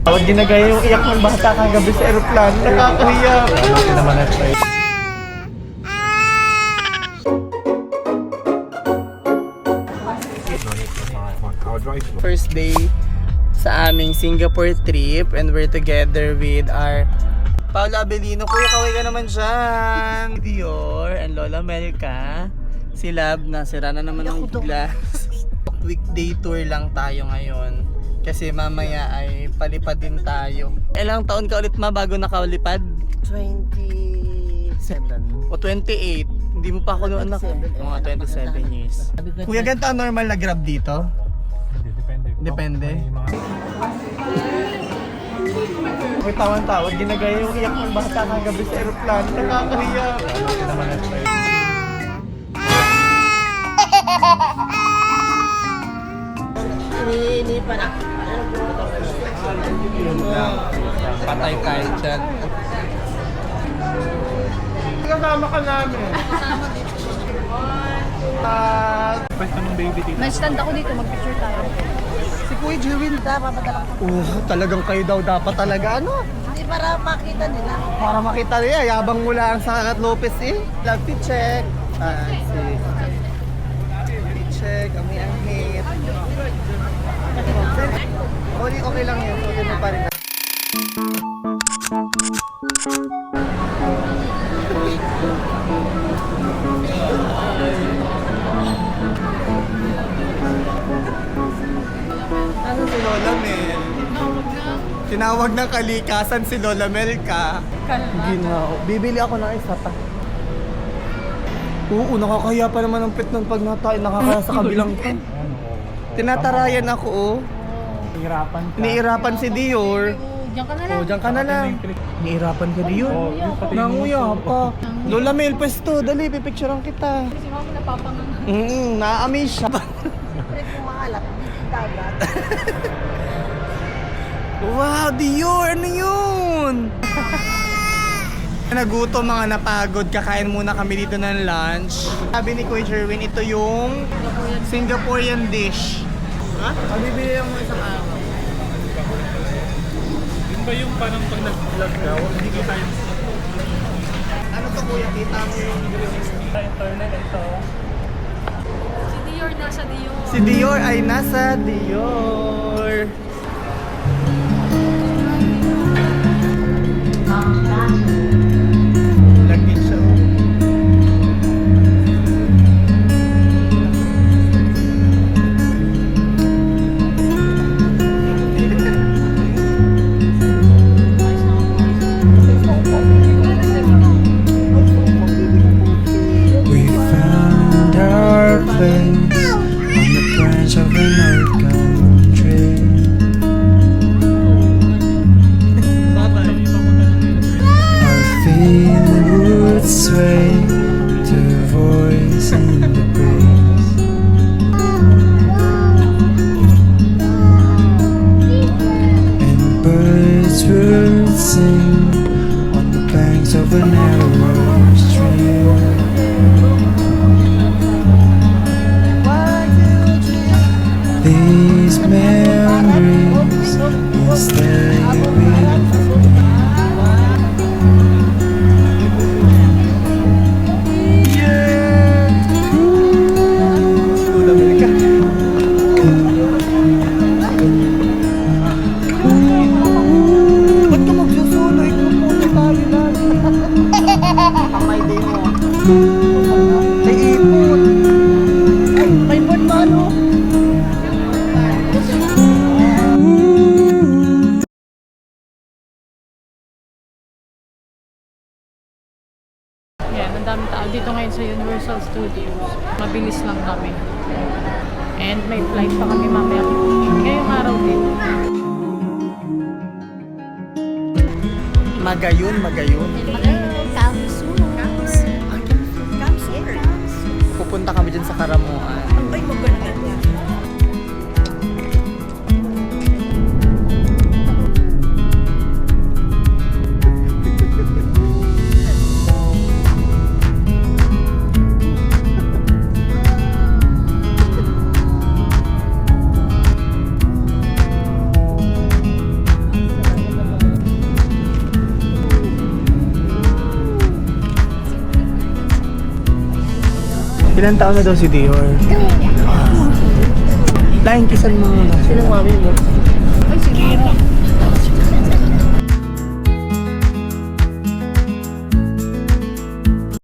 Huwag ginagaya yung iyak ng bata kagabi sa aeroplano. Nakakahiya. Ano naman ito eh. First day sa aming Singapore trip and we're together with our Paolo Abelino. Kuya, kaway ka naman dyan. Dior and Lola Melka. Si Lab, nasira na naman ng glass. Weekday tour lang tayo ngayon. Kasi mamaya ay palipad din tayo. Ilang taon ka ulit bago nakalipad? 27. O 28. Hindi mo pa ako noon anak. Mga 27 years. Kuya, ganito ang normal na grab dito? Depende. May tawan-tawad, ginagaya yung iyak ng bata kagabi sa aeroplano. Nakakahiya. Ano naman ito eh. Hindi pa na. Patay tayo dyan. Kasama ka namin. May stand ako dito, mag-picture tayo. Si Kuya Jerwin. Papadala ko. Talagang kayo daw dapat talaga ano? Hindi para makita nila. Para makita niya, yabang mo lang sa Kat Lopez eh. Love to check. Check, amoy ang hit. Okay lang yun, okay mo pa rin. Ano si Lola Mel? Tinawag ng kalikasan si Lola Mel ka. Ginaw. Bibili ako ng isa pa. Oo, nakakaya pa naman ang pit ng pag nakakaya sa kabilang pa. Tinatarayan ako oh. Niirapan si Dior. Diyan ka na lang. Oh, diyan ka na lang. Niirapan ka Dior. Nanguya pa. Lola Mel, pwesto. Dali, pipicturean kita. Kasi mga napapangang. Naaamis siya. Siyempre kung mahalap, hindi dagat. Wow, Dior! Ano yun? Nagutom, mga napagod. Kakain muna kami dito ng lunch. Sabi ni Kuya Jerwin, ito yung Singaporean dish. Ha? Bibili lang mo isang araw. Yun ba yung parang pag nag-vlog daw, hindi ko tayo Ano to kuya? Kita mo yung internet ito. Si Dior nasa Dior. Si Dior ay nasa Dior. Lagi siya. We found our place on the branch of an oak tree. Our feeling would sway to a voice in the breeze. And birds would sing on the banks of a narrow stream. These memories will stay with me. Ba't ka magsusulo? Ikaw muna tayo lang. Kamay din mo. May ipon. Ay, may ipon ba ano? Yan, ang daming tao dito ngayon sa Universal Studios. Mabilis lang kami. And may flight pa kami mamaya. Ngayong araw din. Magayon, magayon. Pupunta kami dyan sa Karamuan. Ay, maganda. Ilan taon na daw si Dior? Flying kissan mo. Sino mami mo? Ay, sige na.